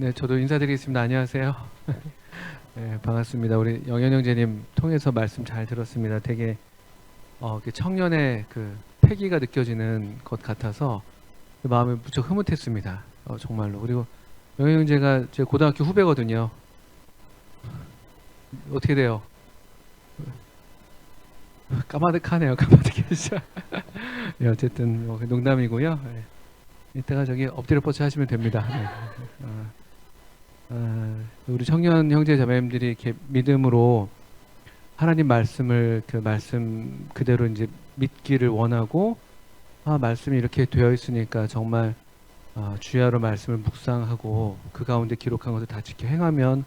네, 저도 인사드리겠습니다. 안녕하세요. 네, 반갑습니다. 우리 영현 형제님 통해서 말씀 잘 들었습니다. 되게 그 청년의 그 패기가 느껴지는 것 같아서 마음이 무척 흐뭇했습니다. 정말로. 그리고 영현 형제가 제 고등학교 후배거든요. 어떻게 돼요? 까마득하네요. 까마득해 진짜. 네, 어쨌든 농담이고요. 네. 이따가 저기 엎드려 뻗쳐 하시면 됩니다. 네. 우리 청년 형제 자매님들이 이렇게 믿음으로 하나님 말씀을 그 말씀 그대로 이제 믿기를 원하고, 말씀이 이렇게 되어 있으니까 정말 주야로 말씀을 묵상하고 그 가운데 기록한 것을 다 지켜 행하면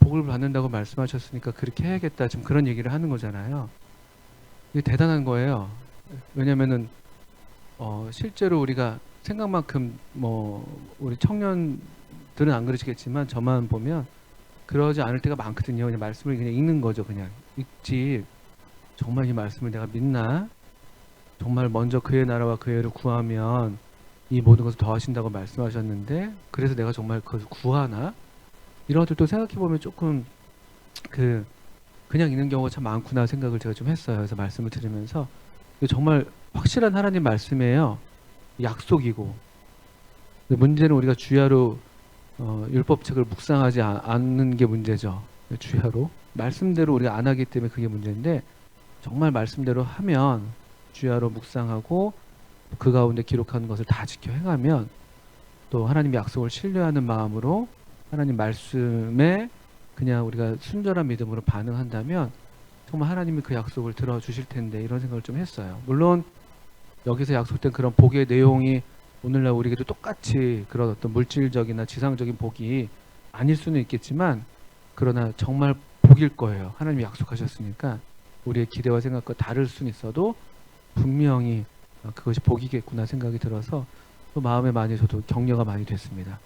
복을 받는다고 말씀하셨으니까 그렇게 해야겠다, 지금 그런 얘기를 하는 거잖아요. 이게 대단한 거예요. 왜냐면은 실제로 우리가 생각만큼 우리 청년들은 안 그러시겠지만 저만 보면 그러지 않을 때가 많거든요. 그냥 말씀을 그냥 읽는 거죠. 그냥 읽지. 정말 이 말씀을 내가 믿나? 정말 먼저 그의 나라와 그의 의를 구하면 이 모든 것을 더하신다고 말씀하셨는데, 그래서 내가 정말 그것을 구하나? 이런 것들도 생각해 보면 조금 그냥 읽는 경우가 참 많구나 생각을 제가 좀 했어요. 그래서 말씀을 들으면서 정말 확실한 하나님 말씀이에요. 약속이고. 문제는 우리가 주야로 율법책을 묵상하지 않는 게 문제죠. 주야로 말씀대로 우리가 안 하기 때문에 그게 문제인데, 정말 말씀대로 하면 주야로 묵상하고 그 가운데 기록한 것을 다 지켜 행하면, 또 하나님의 약속을 신뢰하는 마음으로 하나님 말씀에 그냥 우리가 순전한 믿음으로 반응한다면 정말 하나님이 그 약속을 들어주실 텐데, 이런 생각을 좀 했어요. 물론 여기서 약속된 그런 복의 내용이 오늘날 우리에게도 똑같이 그런 어떤 물질적이나 지상적인 복이 아닐 수는 있겠지만, 그러나 정말 복일 거예요. 하나님이 약속하셨으니까 우리의 기대와 생각과 다를 수는 있어도 분명히 그것이 복이겠구나 생각이 들어서 또 마음에 많이 저도 격려가 많이 됐습니다.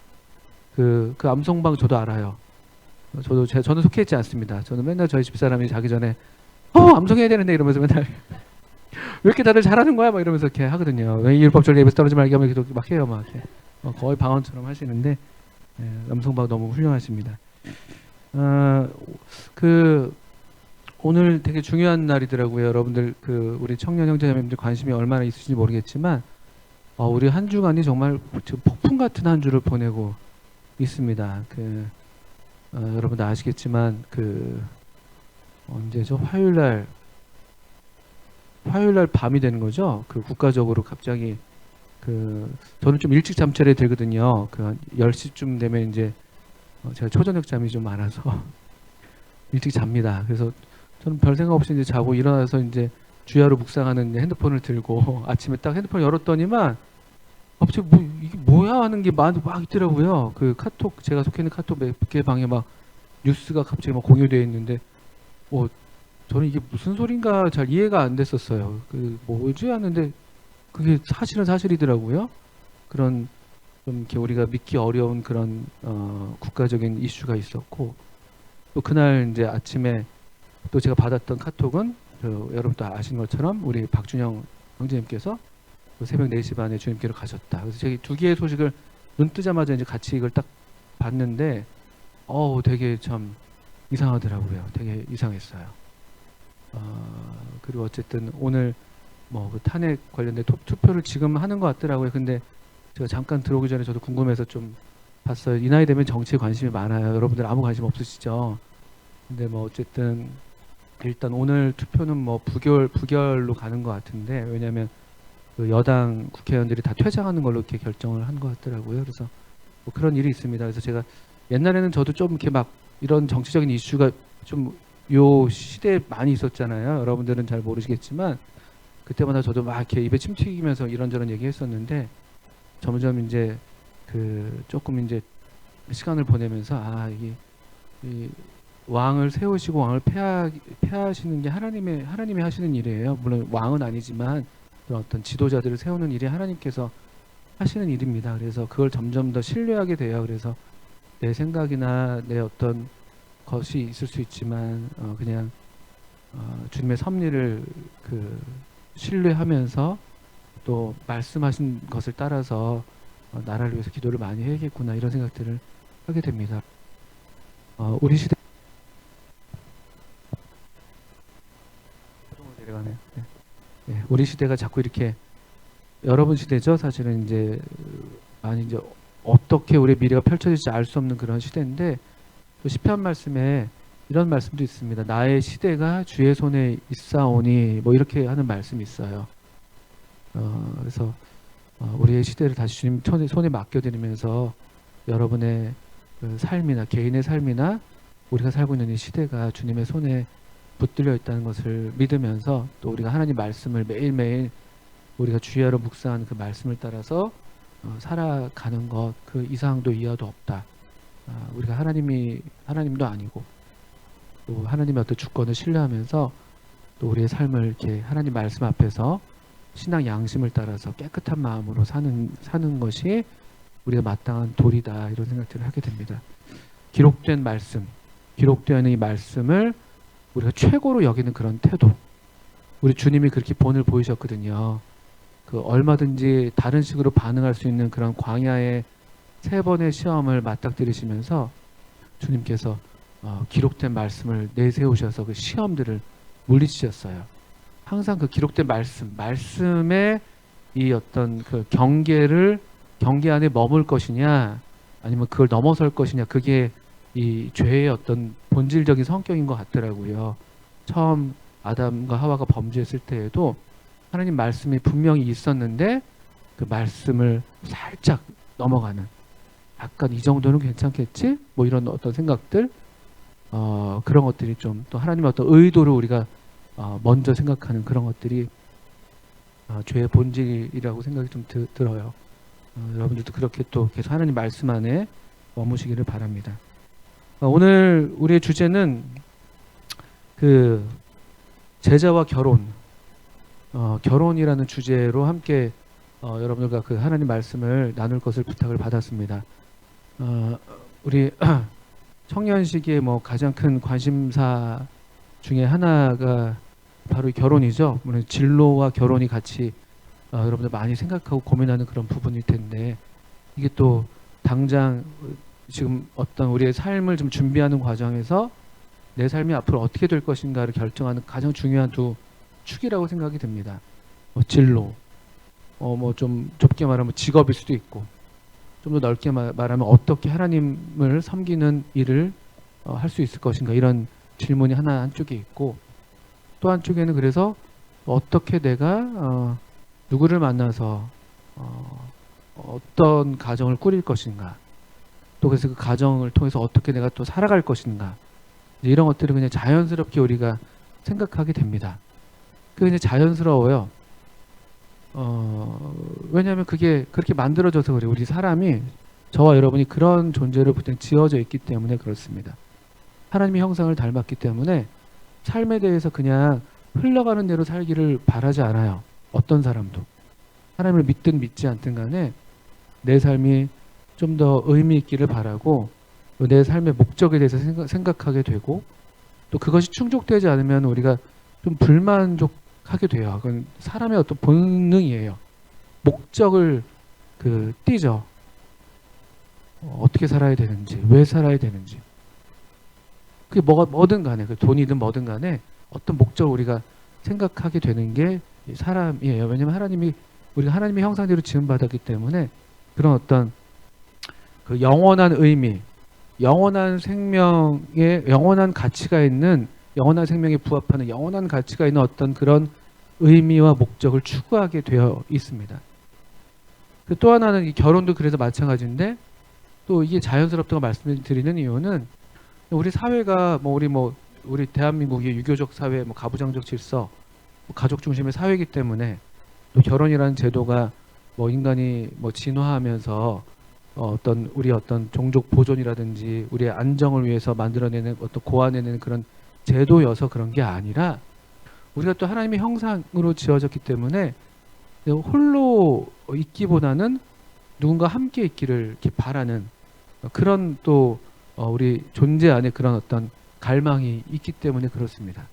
그 암송방 저도 알아요. 저는 속해 있지 않습니다. 저는 맨날 저희 집사람이 자기 전에 암송해야 되는데 이러면서 맨날 왜 이렇게 다들 잘하는 거야? 막 이러면서 이렇게 하거든요. 왜 이 율법절 예배에서 떨어지지 말게 하면 이렇게 막 해요. 막 이렇게. 거의 방언처럼 하시는데, 암송방 너무 훌륭하십니다. 그 오늘 되게 중요한 날이더라고요. 여러분들 우리 청년 형제자매님들 관심이 얼마나 있으신지 모르겠지만, 우리 한 주간이 정말 폭풍 같은 한 주를 보내고 있습니다. 여러분들 아시겠지만 언제죠? 화요일 날 밤이 되는 거죠. 국가적으로 갑자기 저는 좀 일찍 잠자리에 들거든요. 한 10시쯤 되면 이제 제가 초저녁 잠이 좀 많아서 일찍 잡니다. 그래서 저는 별 생각 없이 이제 자고 일어나서 이제 주야로 묵상하는 핸드폰을 들고 아침에 딱 핸드폰을 열었더니만 갑자기 이게 뭐야 하는 게 막 있더라고요. 카톡, 제가 속해 있는 카톡 몇 개 방에 막 뉴스가 갑자기 막 공유되어 있는데, 저는 이게 무슨 소린가 잘 이해가 안 됐었어요. 뭐지 하는데 그게 사실은 사실이더라고요. 그런 좀 이렇게 우리가 믿기 어려운 그런 국가적인 이슈가 있었고, 또 그날 이제 아침에 또 제가 받았던 카톡은 여러분도 아시는 것처럼 우리 박준영 형제님께서 새벽 4시 반에 주님께로 가셨다. 그래서 제가 두 개의 소식을 눈 뜨자마자 이제 같이 이걸 딱 봤는데, 되게 참 이상하더라고요. 되게 이상했어요. 그리고 어쨌든 오늘 그 탄핵 관련된 투표를 지금 하는 것 같더라고요. 근데 제가 잠깐 들어오기 전에 저도 궁금해서 좀 봤어요. 이 나이 되면 정치에 관심이 많아요. 여러분들 아무 관심 없으시죠? 근데 어쨌든 일단 오늘 투표는 부결로 가는 것 같은데, 왜냐하면 여당 국회의원들이 다 퇴장하는 걸로 이렇게 결정을 한 것 같더라고요. 그래서 그런 일이 있습니다. 그래서 제가 옛날에는 저도 좀 이렇게 막 이런 정치적인 이슈가 좀 요 시대에 많이 있었잖아요. 여러분들은 잘 모르시겠지만 그때마다 저도 막 이렇게 입에 침 튀기면서 이런저런 얘기했었는데, 점점 이제 조금 이제 시간을 보내면서 이 왕을 세우시고 왕을 폐하시는 게 하나님이 하시는 일이에요. 물론 왕은 아니지만 그런 어떤 지도자들을 세우는 일이 하나님께서 하시는 일입니다. 그래서 그걸 점점 더 신뢰하게 돼요. 그래서 내 생각이나 내 어떤 것이 있을 수 있지만 그냥 주님의 섭리를 신뢰하면서 또 말씀하신 것을 따라서 나라를 위해서 기도를 많이 해야겠구나, 이런 생각들을 하게 됩니다. 우리 시대 내려가네요. 네. 네, 우리 시대가 자꾸 이렇게 여러분 시대죠. 사실은 이제 많이 이제 어떻게 우리의 미래가 펼쳐질지 알 수 없는 그런 시대인데 또 시편 말씀에 이런 말씀도 있습니다. 나의 시대가 주의 손에 있사오니 뭐 이렇게 하는 말씀이 있어요. 그래서 우리의 시대를 다시 주님 손에 맡겨드리면서 여러분의 그 삶이나 개인의 삶이나 우리가 살고 있는 이 시대가 주님의 손에 붙들려 있다는 것을 믿으면서 또 우리가 하나님 말씀을 매일매일 우리가 주의하러 묵상하는 그 말씀을 따라서 살아가는 것 그 이상도 이하도 없다. 우리가 하나님도 아니고 또 하나님의 어떤 주권을 신뢰하면서 또 우리의 삶을 이렇게 하나님 말씀 앞에서 신앙 양심을 따라서 깨끗한 마음으로 사는 것이 우리가 마땅한 도리다 이런 생각들을 하게 됩니다. 기록된 말씀, 기록되어 있는 이 말씀을 우리가 최고로 여기는 그런 태도. 우리 주님이 그렇게 본을 보이셨거든요. 그 얼마든지 다른 식으로 반응할 수 있는 그런 광야의 3번의 시험을 맞닥뜨리시면서 주님께서 기록된 말씀을 내세우셔서 그 시험들을 물리치셨어요. 항상 그 기록된 말씀의 이 어떤 그 경계 안에 머물 것이냐 아니면 그걸 넘어설 것이냐 그게 이 죄의 어떤 본질적인 성격인 것 같더라고요. 처음 아담과 하와가 범죄했을 때에도 하나님 말씀이 분명히 있었는데 그 말씀을 살짝 넘어가는 약간 이 정도는 괜찮겠지? 뭐 이런 어떤 생각들 그런 것들이 좀 또 하나님의 어떤 의도를 우리가 먼저 생각하는 그런 것들이 죄의 본질이라고 생각이 좀 들어요. 여러분들도 그렇게 또 계속 하나님 말씀 안에 머무시기를 바랍니다. 오늘 우리의 주제는 그 제자와 결혼이라는 주제로 함께 여러분들과 그 하나님 말씀을 나눌 것을 부탁을 받았습니다. 우리 청년 시기에 뭐 가장 큰 관심사 중에 하나가 바로 결혼이죠. 물론 진로와 결혼이 같이 여러분들 많이 생각하고 고민하는 그런 부분일 텐데 이게 또 당장 지금 어떤 우리의 삶을 좀 준비하는 과정에서 내 삶이 앞으로 어떻게 될 것인가를 결정하는 가장 중요한 두 축이라고 생각이 됩니다. 진로, 뭐 좀 좁게 말하면 직업일 수도 있고, 좀 더 넓게 말하면 어떻게 하나님을 섬기는 일을 할 수 있을 것인가 이런 질문이 한쪽에 있고 또 한쪽에는 그래서 어떻게 내가 누구를 만나서 어떤 가정을 꾸릴 것인가 또 그래서 그 가정을 통해서 어떻게 내가 또 살아갈 것인가 이런 것들을 그냥 자연스럽게 우리가 생각하게 됩니다. 그게 이제 자연스러워요. 왜냐하면 그게 그렇게 만들어져서 그래요. 우리 사람이 저와 여러분이 그런 존재로 보통 지어져 있기 때문에 그렇습니다. 하나님의 형상을 닮았기 때문에 삶에 대해서 그냥 흘러가는 대로 살기를 바라지 않아요. 어떤 사람도. 하나님을 믿든 믿지 않든 간에 내 삶이 좀 더 의미 있기를 바라고 내 삶의 목적에 대해서 생각하게 되고 또 그것이 충족되지 않으면 우리가 좀 불만족하게 돼요. 그건 사람의 어떤 본능이에요. 목적을 띠죠. 어떻게 살아야 되는지, 왜 살아야 되는지. 그게 뭐든 간에, 돈이든 뭐든 간에 어떤 목적을 우리가 생각하게 되는 게 사람이에요. 왜냐하면 우리가 하나님의 형상대로 지음받았기 때문에 그런 어떤 그 영원한 의미, 영원한 생명에 영원한 가치가 있는 영원한 생명에 부합하는 영원한 가치가 있는 어떤 그런 의미와 목적을 추구하게 되어 있습니다. 또 하나는 이 결혼도 그래서 마찬가지인데 또 이게 자연스럽다고 말씀드리는 이유는 우리 사회가 우리 대한민국이 유교적 사회, 가부장적 질서, 가족 중심의 사회이기 때문에 또 결혼이라는 제도가 인간이 진화하면서 우리 어떤 종족 보존이라든지 우리의 안정을 위해서 만들어내는 고안해내는 그런 제도여서 그런 게 아니라 우리가 또 하나님의 형상으로 지어졌기 때문에 홀로 있기보다는 누군가 함께 있기를 이렇게 바라는 그런 또 우리 존재 안에 그런 어떤 갈망이 있기 때문에 그렇습니다.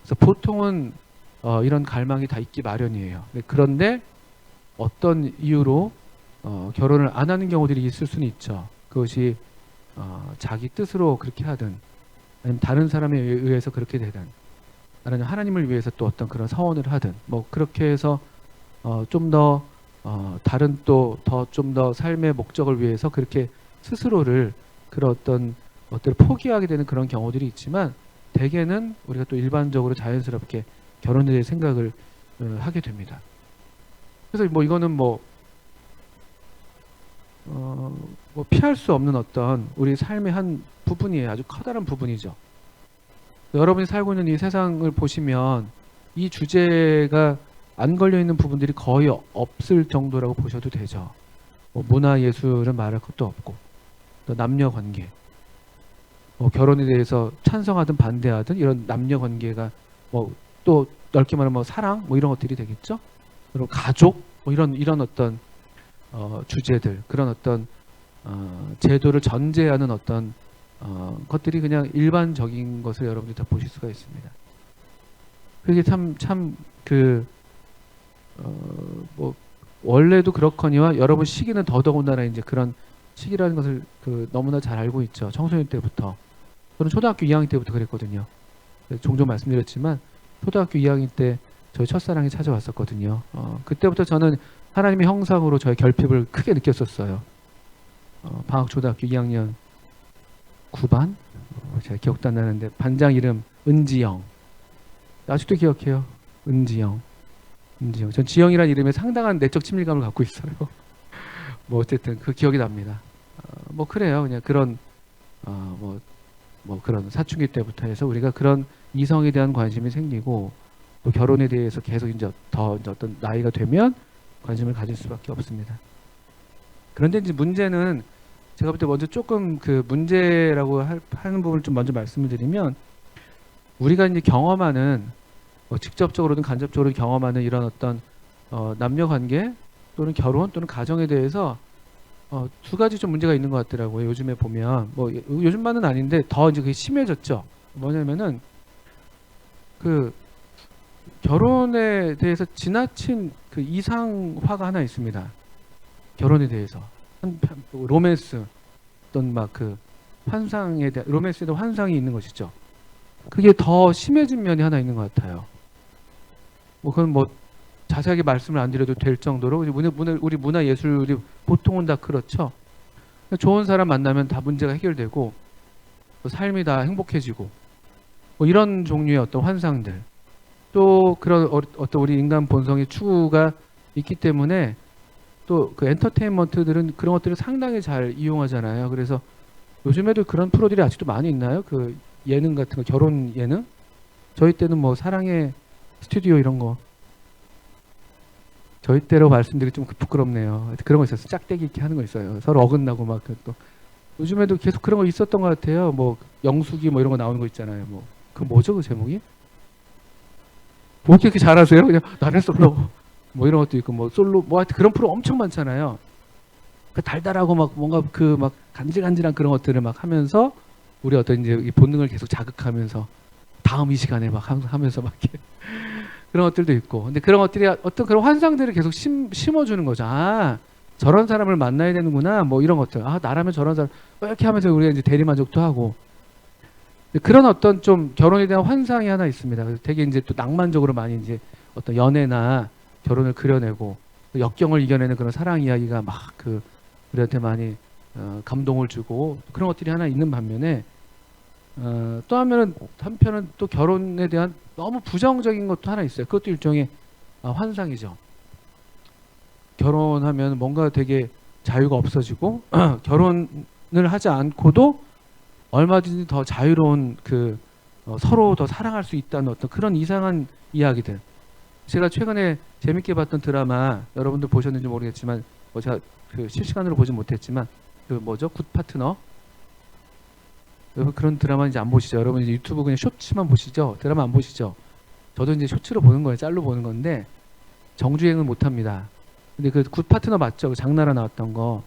그래서 보통은 이런 갈망이 다 있기 마련이에요. 그런데 어떤 이유로 결혼을 안 하는 경우들이 있을 수는 있죠. 그것이 자기 뜻으로 그렇게 하든 아니면 다른 사람에 의해서 그렇게 되든 아니면 하나님을 위해서 또 어떤 그런 서원을 하든 뭐 그렇게 해서 좀 더 다른 또 더 좀 더 삶의 목적을 위해서 그렇게 스스로를 그런 어떤 것들을 포기하게 되는 그런 경우들이 있지만 대개는 우리가 또 일반적으로 자연스럽게 결혼에 대해 생각을 하게 됩니다. 그래서 뭐 이거는 뭐 피할 수 없는 어떤 우리 삶의 한 부분이에요. 아주 커다란 부분이죠. 여러분이 살고 있는 이 세상을 보시면 이 주제가 안 걸려 있는 부분들이 거의 없을 정도라고 보셔도 되죠. 뭐 문화 예술은 말할 것도 없고 또 남녀 관계, 결혼에 대해서 찬성하든 반대하든 이런 남녀 관계가 뭐 또 넓게 말하면 뭐 사랑 뭐 이런 것들이 되겠죠. 그리고 가족 뭐 이런 어떤 주제들 그런 어떤 제도를 전제하는 어떤 것들이 그냥 일반적인 것을 여러분들이 다 보실 수가 있습니다. 그게 뭐 원래도 그렇거니와 여러분 시기는 더더군다나 이제 그런 시기라는 것을 너무나 잘 알고 있죠. 청소년 때부터. 저는 초등학교 2학년 때부터 그랬거든요. 종종 말씀드렸지만 초등학교 2학년 때 저희 첫사랑이 찾아왔었거든요. 그때부터 저는 하나님의 형상으로 저의 결핍을 크게 느꼈었어요. 방학초등학교 2학년 9반? 제가 기억도 안 나는데 반장 이름 은지영. 아직도 기억해요. 은지영. 전 지영이라는 이름에 상당한 내적 친밀감을 갖고 있어요. 뭐 어쨌든 그 기억이 납니다. 뭐 그래요. 그냥 그런 뭐 그런 사춘기 때부터 해서 우리가 그런 이성에 대한 관심이 생기고 또 결혼에 대해서 계속 이제 어떤 나이가 되면 관심을 가질 수밖에 없습니다. 그런데 이제 문제는 제가 볼 때 먼저 조금 그 문제라고 하는 부분을 좀 먼저 말씀을 드리면 우리가 이제 경험하는 직접적으로든 간접적으로 경험하는 이런 어떤 남녀 관계 또는 결혼 또는 가정에 대해서 두 가지 좀 문제가 있는 것 같더라고요. 요즘에 보면 뭐 요즘만은 아닌데 더 이제 그게 심해졌죠. 뭐냐면은 그 결혼에 대해서 지나친 그 이상화가 하나 있습니다. 결혼에 대해서 로맨스 어떤 막 그 환상에 대한 로맨스에 대한 환상이 있는 것이죠. 그게 더 심해진 면이 하나 있는 것 같아요. 뭐 그건 뭐 자세하게 말씀을 안 드려도 될 정도로 우리 문화 예술이 보통은 다 그렇죠. 좋은 사람 만나면 다 문제가 해결되고 삶이 다 행복해지고 뭐 이런 종류의 어떤 환상들 또 그런 어떤 우리 인간 본성의 추구가 있기 때문에 또 그 엔터테인먼트들은 그런 것들을 상당히 잘 이용하잖아요. 그래서 요즘에도 그런 프로들이 아직도 많이 있나요? 그 예능 같은 거 결혼 예능? 저희 때는 뭐 사랑의 스튜디오 이런 거 저희 때로 말씀드리기 좀 부끄럽네요. 그런 거 있었어요. 짝대기 이렇게 하는 거 있어요. 서로 어긋나고 막 또 요즘에도 계속 그런 거 있었던 것 같아요. 뭐 영숙이 뭐 이런 거 나오는 거 있잖아요. 뭐 그 뭐죠 그 제목이? 뭐 이렇게 잘하세요? 그냥 나는 솔로 뭐 이런 것도 있고 뭐 솔로 뭐 하여튼 그런 프로 엄청 많잖아요. 그 달달하고 막 뭔가 그 막 간질간질한 그런 것들을 막 하면서 우리 어떤 이제 이 본능을 계속 자극하면서 다음 이 시간에 막 하면서 막 이렇게 그런 것들도 있고 근데 그런 것들이 어떤 그런 환상들을 계속 심어주는 거죠. 아 저런 사람을 만나야 되는구나 뭐 이런 것들 아 나라면 저런 사람 이렇게 하면서 우리가 이제 대리만족도 하고 그런 어떤 좀 결혼에 대한 환상이 하나 있습니다. 그래서 되게 이제 또 낭만적으로 많이 이제 어떤 연애나 결혼을 그려내고 역경을 이겨내는 그런 사랑 이야기가 막 그 우리한테 많이 감동을 주고 그런 것들이 하나 있는 반면에 또 한편은 또 결혼에 대한 너무 부정적인 것도 하나 있어요. 그것도 일종의 환상이죠. 결혼하면 뭔가 되게 자유가 없어지고 결혼을 하지 않고도 얼마든지 더 자유로운 서로 더 사랑할 수 있다는 어떤 그런 이상한 이야기들. 제가 최근에 재밌게 봤던 드라마 여러분들 보셨는지 모르겠지만 제가 실시간으로 보진 못했지만 뭐죠? 굿 파트너. 여러분 그런 드라마 이제 안 보시죠? 여러분 이제 유튜브 그냥 쇼츠만 보시죠? 드라마 안 보시죠? 저도 이제 쇼츠로 보는 거예요. 짤로 보는 건데 정주행은 못 합니다. 근데 그 굿 파트너 맞죠? 그 장나라 나왔던 거.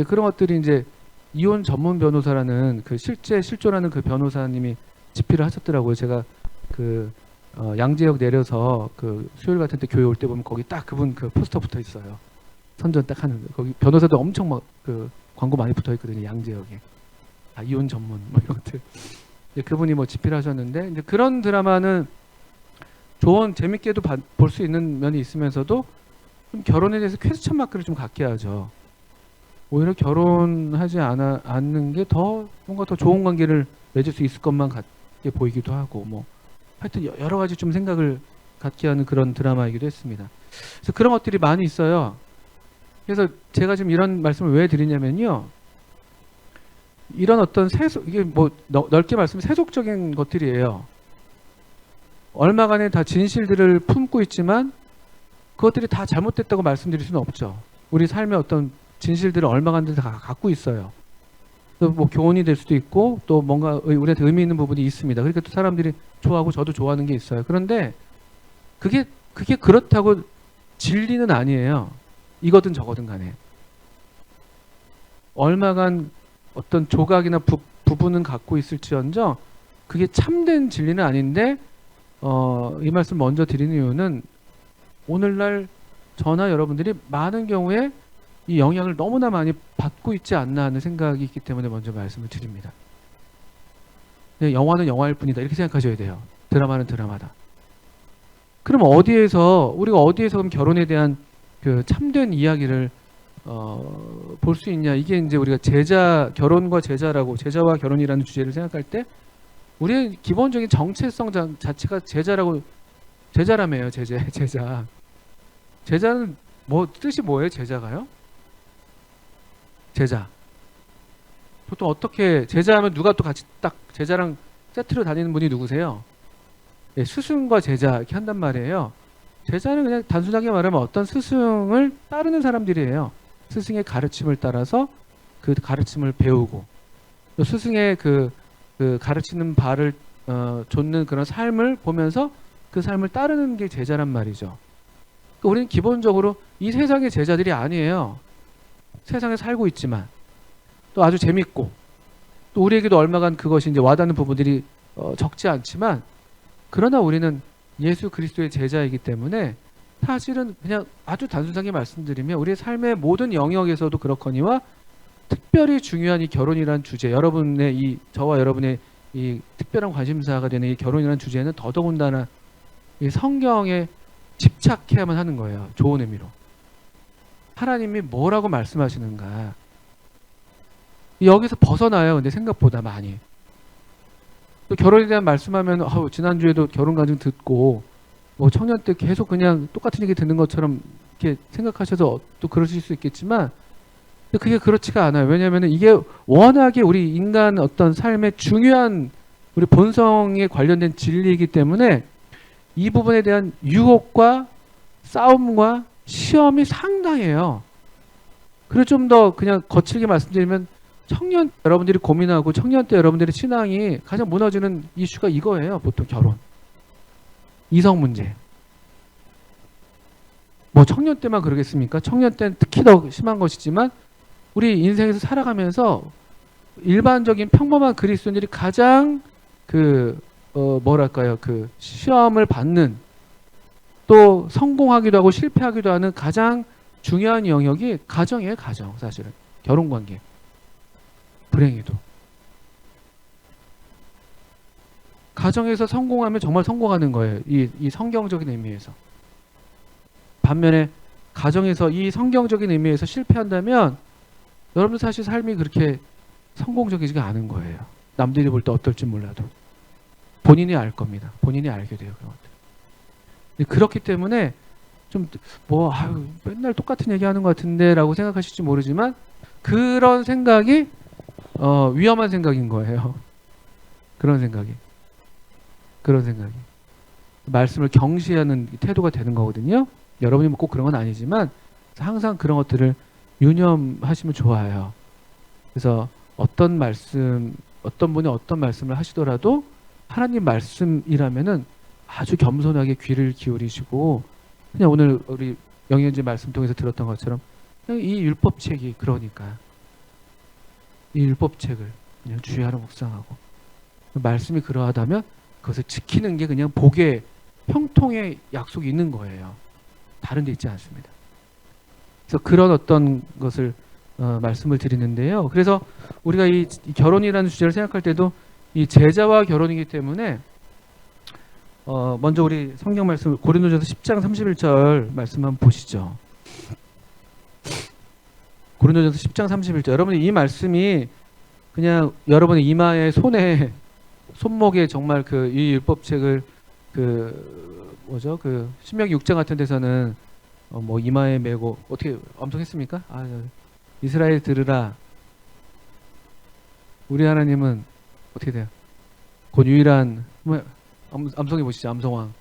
그런 것들이 이제 이혼 전문 변호사라는 그 실제 실존하는 그 변호사님이 집필을 하셨더라고요. 제가 양재역 내려서 수요일 같은 때 교회 올 때 보면 거기 딱 그분 그 포스터 붙어 있어요. 선전 딱 하는 거기 변호사도 엄청 막 광고 많이 붙어 있거든요. 양재역에. 이혼 전문 뭐 이런 것들. 그분이 뭐 집필 하셨는데 이제 그런 드라마는 좋은 재밌게도 볼 수 있는 면이 있으면서도 좀 결혼에 대해서 퀘스천 마크를 좀 갖게 하죠. 오히려 결혼하지 않는 게 더 뭔가 더 좋은 관계를 맺을 수 있을 것만 같게 보이기도 하고 뭐 하여튼 여러 가지 좀 생각을 갖게 하는 그런 드라마이기도 했습니다. 그래서 그런 것들이 많이 있어요. 그래서 제가 지금 이런 말씀을 왜 드리냐면요. 이런 어떤 이게 뭐 넓게 말씀하면 세속적인 것들이에요. 얼마간에 다 진실들을 품고 있지만 그것들이 다 잘못됐다고 말씀드릴 수는 없죠. 우리 삶의 어떤 진실들을 얼마간데 다 갖고 있어요. 또 뭐 교훈이 될 수도 있고 또 뭔가 우리한테 의미 있는 부분이 있습니다. 그러니까 또 사람들이 좋아하고 저도 좋아하는 게 있어요. 그런데 그게 그렇다고 진리는 아니에요. 이거든 저거든 간에. 얼마간 어떤 조각이나 부분은 갖고 있을지언정 그게 참된 진리는 아닌데 이 말씀 먼저 드리는 이유는 오늘날 저나 여러분들이 많은 경우에 이 영향을 너무나 많이 받고 있지 않나 하는 생각이 있기 때문에 먼저 말씀을 드립니다. 영화는 영화일 뿐이다 이렇게 생각하셔야 돼요. 드라마는 드라마다. 그럼 우리가 어디에서 그럼 결혼에 대한 그 참된 이야기를 볼 수 있냐. 이게 이제 우리가 결혼과 제자와 결혼이라는 주제를 생각할 때 우리의 기본적인 정체성 자체가 제자라며요. 제자. 제자는 뜻이 뭐예요? 제자가요? 제자. 보통 어떻게 제자하면 누가 또 같이 딱 제자랑 세트로 다니는 분이 누구세요? 예, 스승과 제자 이렇게 한단 말이에요. 제자는 그냥 단순하게 말하면 어떤 스승을 따르는 사람들이에요. 스승의 가르침을 따라서 그 가르침을 배우고 또 스승의 그 가르치는 바를 좇는 그런 삶을 보면서 그 삶을 따르는 게 제자란 말이죠. 그러니까 우리는 기본적으로 이 세상의 제자들이 아니에요. 세상에 살고 있지만 또 아주 재밌고 또 우리에게도 얼마간 그것이 이제 와닿는 부분들이 적지 않지만 그러나 우리는 예수 그리스도의 제자이기 때문에 사실은 그냥 아주 단순하게 말씀드리면 우리의 삶의 모든 영역에서도 그렇거니와 특별히 중요한 이 결혼이라는 주제, 저와 여러분의 이 특별한 관심사가 되는 이 결혼이라는 주제는 더더군다나 이 성경에 집착해야만 하는 거예요. 좋은 의미로. 하나님이 뭐라고 말씀하시는가. 여기서 벗어나요. 근데 생각보다 많이. 또 결혼에 대한 말씀하면 지난주에도 결혼 간증 듣고 뭐 청년 때 계속 그냥 똑같은 얘기 듣는 것처럼 이렇게 생각하셔서 또 그러실 수 있겠지만 그게 그렇지가 않아요. 왜냐하면 이게 워낙에 우리 인간 어떤 삶의 중요한 우리 본성에 관련된 진리이기 때문에 이 부분에 대한 유혹과 싸움과 시험이 상당해요. 그리고 좀 더 그냥 거칠게 말씀드리면 청년 때 여러분들이 고민하고 청년 때 여러분들의 신앙이 가장 무너지는 이슈가 이거예요. 보통 결혼. 이성 문제. 뭐 청년 때만 그러겠습니까? 청년 때는 특히 더 심한 것이지만 우리 인생에서 살아가면서 일반적인 평범한 그리스도인들이 가장 시험을 받는 또 성공하기도 하고 실패하기도 하는 가장 중요한 영역이 가정이에요. 가정. 사실은. 결혼관계. 불행히도. 가정에서 성공하면 정말 성공하는 거예요. 이 성경적인 의미에서. 반면에 가정에서 이 성경적인 의미에서 실패한다면 여러분 사실 삶이 그렇게 성공적이지가 않은 거예요. 남들이 볼 때 어떨지 몰라도. 본인이 알 겁니다. 본인이 알게 돼요. 그런 것들. 그렇기 때문에 좀 맨날 똑같은 얘기하는 것 같은데 라고 생각하실지 모르지만 그런 생각이 위험한 생각인 거예요. 그런 생각이. 말씀을 경시하는 태도가 되는 거거든요. 여러분이 뭐 꼭 그런 건 아니지만 항상 그런 것들을 유념하시면 좋아요. 그래서 어떤 분이 어떤 말씀을 하시더라도 하나님 말씀이라면은 아주 겸손하게 귀를 기울이시고 그냥 오늘 우리 영현지 말씀 통해서 들었던 것처럼 그냥 이 율법책이 그러니까 이 율법책을 그냥 주의 하루 묵상하고 말씀이 그러하다면 그것을 지키는 게 그냥 복의 형통의 약속이 있는 거예요. 다른 데 있지 않습니다. 그래서 그런 어떤 것을 말씀을 드리는데요. 그래서 우리가 이 결혼이라는 주제를 생각할 때도 이 제자와 결혼이기 때문에 먼저 우리 성경 말씀 고린도전서 10장 31절 말씀 한번 보시죠. 고린도전서 10장 31절. 여러분이 이 말씀이 그냥 여러분의 이마에 손에 손목에 정말 그 이 율법책을 그 뭐죠? 그 신명기 6장 같은 데서는 뭐 이마에 메고 어떻게 암송했습니까? 이스라엘 들으라. 우리 하나님은 어떻게 돼요? 곧 유일한 암송해 보시죠. 암송왕.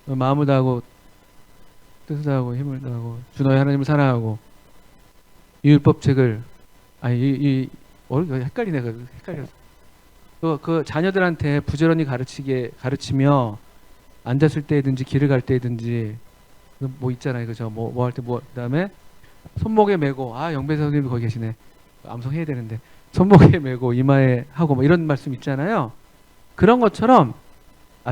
마음을 다하고 뜻을 다하고 힘을 다하고 주 너의 하나님을 사랑하고 이 율법책을 헷갈리네. 헷갈렸어. 그 자녀들한테 부지런히 가르치며 앉았을 때든지 길을 갈 때든지 뭐 있잖아요. 그죠? 뭐 할 때 그다음에 손목에 메고 영배 선생님이 거기 계시네. 암송해야 되는데 손목에 메고 이마에 하고 뭐 이런 말씀 있잖아요. 그런 것처럼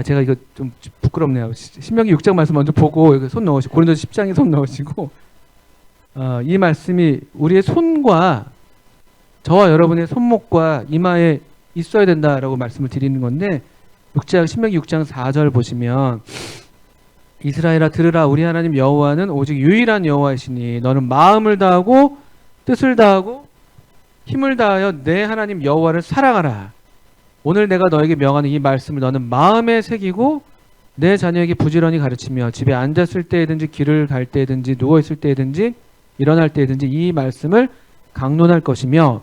제가 이거 좀 부끄럽네요. 신명기 6장 말씀 먼저 보고 여기 손 넣으시고 고린도서 10장에 손 넣으시고 이 말씀이 우리의 손과 저와 여러분의 손목과 이마에 있어야 된다라고 말씀을 드리는 건데 신명기 6장 4절 보시면 이스라엘아 들으라 우리 하나님 여호와는 오직 유일한 여호와이시니 너는 마음을 다하고 뜻을 다하고 힘을 다하여 내 하나님 여호와를 사랑하라. 오늘 내가 너에게 명하는 이 말씀을 너는 마음에 새기고 내 자녀에게 부지런히 가르치며 집에 앉았을 때든지 길을 갈 때든지 누워있을 때든지 일어날 때든지 이 말씀을 강론할 것이며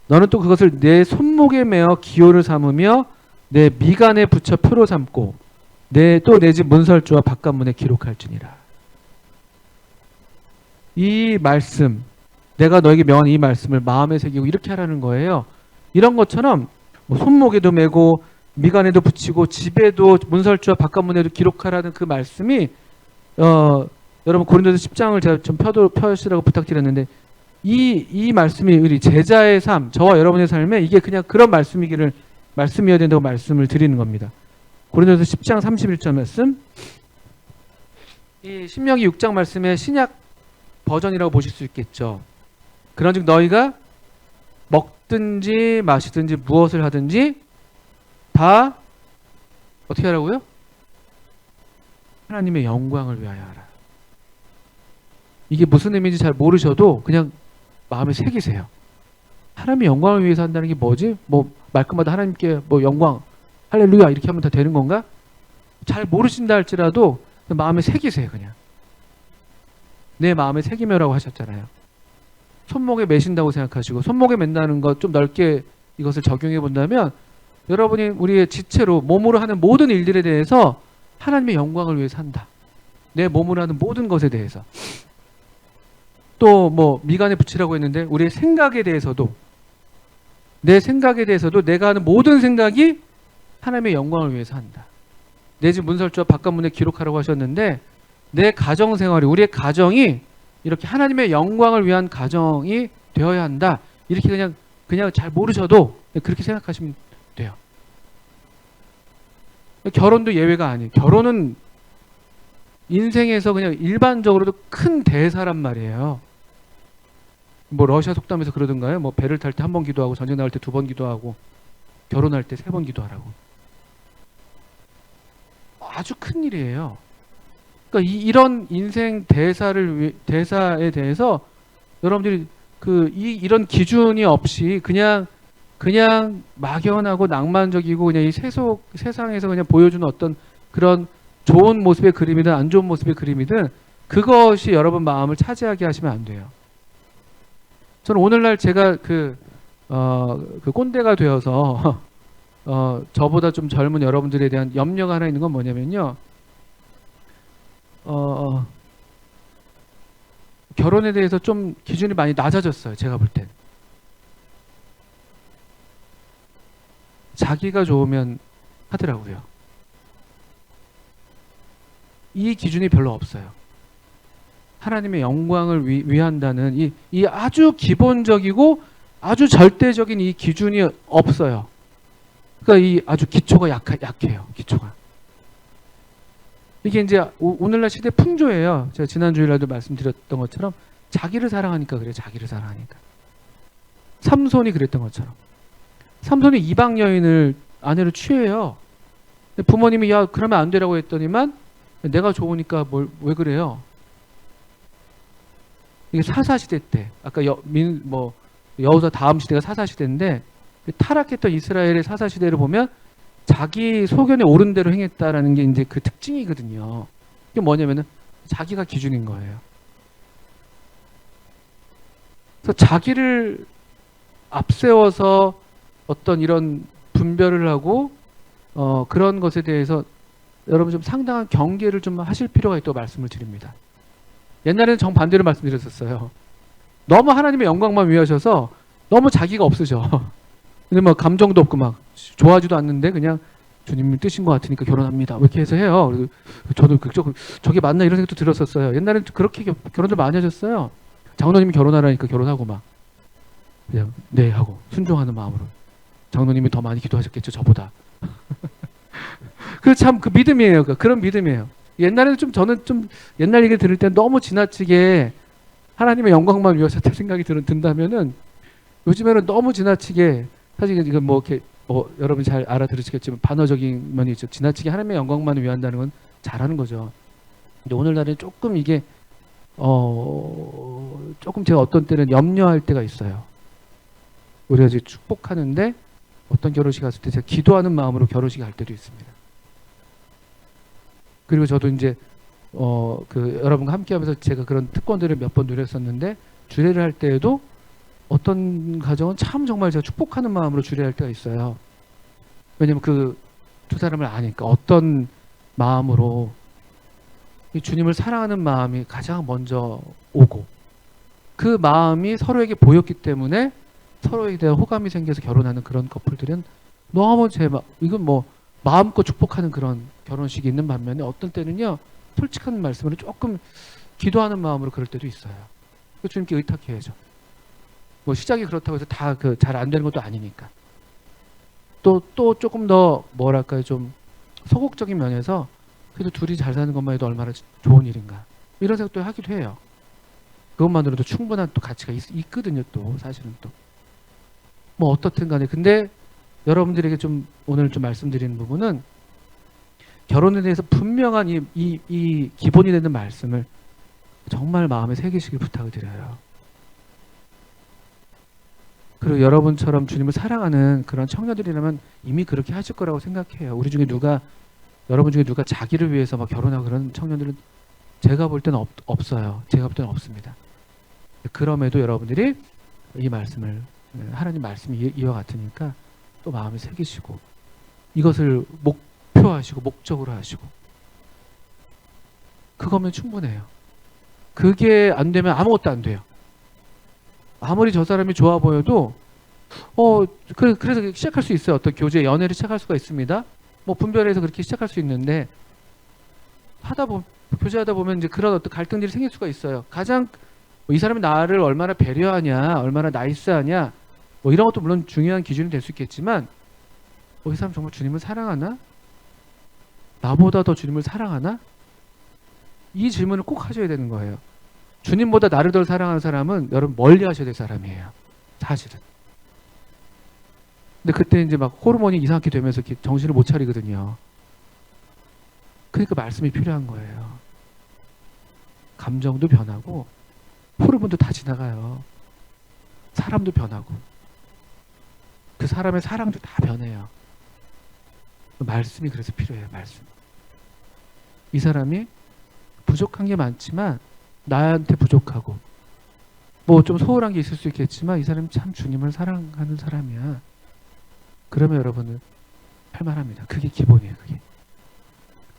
너는 또 그것을 내 손목에 매어 기호를 삼으며 내 미간에 붙여 표로 삼고 내 집 문설주와 바깥문에 기록할지니라. 이 말씀 내가 너에게 명한 이 말씀을 마음에 새기고 이렇게 하라는 거예요. 이런 것처럼 뭐 손목에도 매고 미간에도 붙이고 집에도 문설주와 바깥문에도 기록하라는 그 말씀이 여러분 고린도서 10장을 제가 좀 펴시라고 부탁드렸는데 이 말씀이 우리 제자의 삶, 저와 여러분의 삶에 이게 그냥 그런 말씀이어야 된다고 말씀을 드리는 겁니다. 고린도서 10장 31절 말씀, 이 신명기 6장 말씀의 신약 버전이라고 보실 수 있겠죠. 그런즉 너희가 먹든지 마시든지 무엇을 하든지 다 어떻게 하라고요? 하나님의 영광을 위하여 하라. 이게 무슨 의미인지 잘 모르셔도 그냥 마음에 새기세요. 하나님의 영광을 위해서 한다는 게 뭐지? 뭐 말끝마다 하나님께 뭐 영광, 할렐루야 이렇게 하면 다 되는 건가? 잘 모르신다 할지라도 마음에 새기세요. 그냥 내 마음에 새기며라고 하셨잖아요. 손목에 매신다고 생각하시고 손목에 맨다는 것 좀 넓게 이것을 적용해 본다면 여러분이 우리의 지체로 몸으로 하는 모든 일들에 대해서 하나님의 영광을 위해서 한다. 내 몸으로 하는 모든 것에 대해서. 또 뭐 미간에 붙이라고 했는데 우리의 생각에 대해서도 내 생각에 대해서도 내가 하는 모든 생각이 하나님의 영광을 위해서 한다. 내 집 문설주와 바깥문에 기록하라고 하셨는데 내 가정생활이 우리의 가정이 이렇게 하나님의 영광을 위한 가정이 되어야 한다. 이렇게 그냥 잘 모르셔도 그렇게 생각하시면 돼요. 결혼도 예외가 아니에요. 결혼은 인생에서 그냥 일반적으로도 큰 대사란 말이에요. 뭐 러시아 속담에서 그러던가요? 뭐 배를 탈 때 한 번 기도하고 전쟁 나갈 때 2번 기도하고 결혼할 때 3번 기도하라고. 아주 큰 일이에요. 그러니까 이런 인생 대사에 대해서 여러분들이 이런 기준이 없이 그냥 막연하고 낭만적이고 그냥 이 세상에서 그냥 보여주는 어떤 그런 좋은 모습의 그림이든 안 좋은 모습의 그림이든 그것이 여러분 마음을 차지하게 하시면 안 돼요. 저는 오늘날 제가 그 꼰대가 되어서 저보다 좀 젊은 여러분들에 대한 염려가 하나 있는 건 뭐냐면요. 결혼에 대해서 좀 기준이 많이 낮아졌어요. 제가 볼 땐. 자기가 좋으면 하더라고요. 이 기준이 별로 없어요. 하나님의 영광을 위한다는 이 아주 기본적이고 아주 절대적인 이 기준이 없어요. 그러니까 이 아주 기초가 약해요. 기초가. 이게 이제 오늘날 시대 풍조예요. 제가 지난 주일날도 말씀드렸던 것처럼 자기를 사랑하니까 그래요. 자기를 사랑하니까. 삼손이 그랬던 것처럼. 삼손이 이방 여인을 아내로 취해요. 근데 부모님이 야 그러면 안 되라고 했더니만 내가 좋으니까 왜 그래요? 이게 사사시대 때 아까 여호수아 다음 시대가 사사시대인데 타락했던 이스라엘의 사사시대를 보면 자기 소견에 옳은 대로 행했다라는 게 이제 그 특징이거든요. 이게 뭐냐면은 자기가 기준인 거예요. 그래서 자기를 앞세워서 어떤 이런 분별을 하고 그런 것에 대해서 여러분 좀 상당한 경계를 좀 하실 필요가 있다고 말씀을 드립니다. 옛날에는 정반대로 말씀드렸었어요. 너무 하나님의 영광만 위하셔서 너무 자기가 없으셔. 근데 막 감정도 없고 막 좋아하지도 않는데 그냥 주님 뜻인 것 같으니까 결혼합니다. 이렇게 해서 해요. 그리고 저도 저게 맞나 이런 생각도 들었었어요. 옛날에는 그렇게 결혼들 많이 하셨어요. 장로님이 결혼하라니까 결혼하고 막 그냥 네 하고 순종하는 마음으로. 장로님이 더 많이 기도하셨겠죠 저보다. 그 참 그 믿음이에요. 그런 믿음이에요. 옛날에는 저는 옛날 얘기 들을 때 너무 지나치게 하나님의 영광만 위하셨다 생각이 든다면은 요즘에는 너무 지나치게 사실 이건 이렇게 여러분이 잘 알아들으시겠지만 반어적인 면이 있죠. 지나치게 하나님의 영광만 위한다는 건 잘하는 거죠. 근데 오늘날에 조금 이게 조금 제가 어떤 때는 염려할 때가 있어요. 우리가 이제 축복하는데 어떤 결혼식 갔을 때 제가 기도하는 마음으로 결혼식 갈 때도 있습니다. 그리고 저도 이제 여러분과 함께하면서 제가 그런 특권들을 몇 번 누렸었는데 주례를 할 때에도 어떤 가정은 참 정말 제가 축복하는 마음으로 주례할 때가 있어요. 왜냐면 그 두 사람을 아니까 어떤 마음으로 이 주님을 사랑하는 마음이 가장 먼저 오고 그 마음이 서로에게 보였기 때문에 서로에 대한 호감이 생겨서 결혼하는 그런 커플들은 너무 이건 마음껏 축복하는 그런 결혼식이 있는 반면에 어떤 때는요 솔직한 말씀으로 조금 기도하는 마음으로 그럴 때도 있어요. 주님께 의탁해야죠. 시작이 그렇다고 해서 다 잘 안 되는 것도 아니니까. 또 조금 더 뭐랄까요 좀 소극적인 면에서 그래도 둘이 잘 사는 것만 해도 얼마나 좋은 일인가 이런 생각도 하기도 해요. 그것만으로도 충분한 또 가치가 있거든요. 또 사실은 또 어떻든 간에 근데 여러분들에게 오늘 좀 말씀드리는 부분은 결혼에 대해서 분명한 이 기본이 되는 말씀을 정말 마음에 새기시길 부탁을 드려요. 그리고 여러분처럼 주님을 사랑하는 그런 청년들이라면 이미 그렇게 하실 거라고 생각해요. 여러분 중에 누가 자기를 위해서 막 결혼하고 그런 청년들은 제가 볼 때는 없어요. 제가 볼 때는 없습니다. 그럼에도 여러분들이 이 말씀을 하나님 말씀이 이와 같으니까 또 마음에 새기시고 이것을 목표하시고 목적으로 하시고 그거면 충분해요. 그게 안 되면 아무것도 안 돼요. 아무리 저 사람이 좋아 보여도 그래서 시작할 수 있어요. 어떤 교제 연애를 시작할 수가 있습니다. 분별해서 그렇게 시작할 수 있는데 교제하다 보면 이제 그런 어떤 갈등들이 생길 수가 있어요. 가장 이 사람이 나를 얼마나 배려하냐, 얼마나 나이스하냐, 이런 것도 물론 중요한 기준이 될 수 있겠지만 이 사람 정말 주님을 사랑하나? 나보다 더 주님을 사랑하나? 이 질문을 꼭 하셔야 되는 거예요. 주님보다 나를 더 사랑하는 사람은 여러분 멀리 하셔야 될 사람이에요. 사실은. 근데 그때 이제 막 호르몬이 이상하게 되면서 이렇게 정신을 못 차리거든요. 그러니까 말씀이 필요한 거예요. 감정도 변하고 호르몬도 다 지나가요. 사람도 변하고 그 사람의 사랑도 다 변해요. 말씀이 그래서 필요해요. 말씀. 이 사람이 부족한 게 많지만 나한테 부족하고 좀 소홀한 게 있을 수 있겠지만 이 사람이 참 주님을 사랑하는 사람이야. 그러면 여러분은 할만합니다. 그게 기본이에요.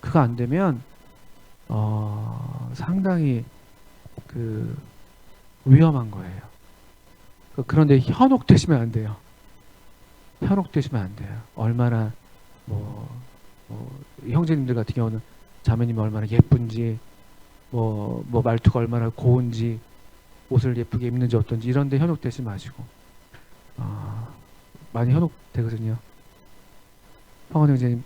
그거 안 되면 상당히 위험한 거예요. 그런데 현혹되시면 안 돼요. 현혹되시면 안 돼요. 얼마나 형제님들 같은 경우는 자매님이 얼마나 예쁜지 말투가 얼마나 고운지 옷을 예쁘게 입는지 어떤지 이런 데 현혹되지 마시고 많이 현혹되거든요. 황원 형제님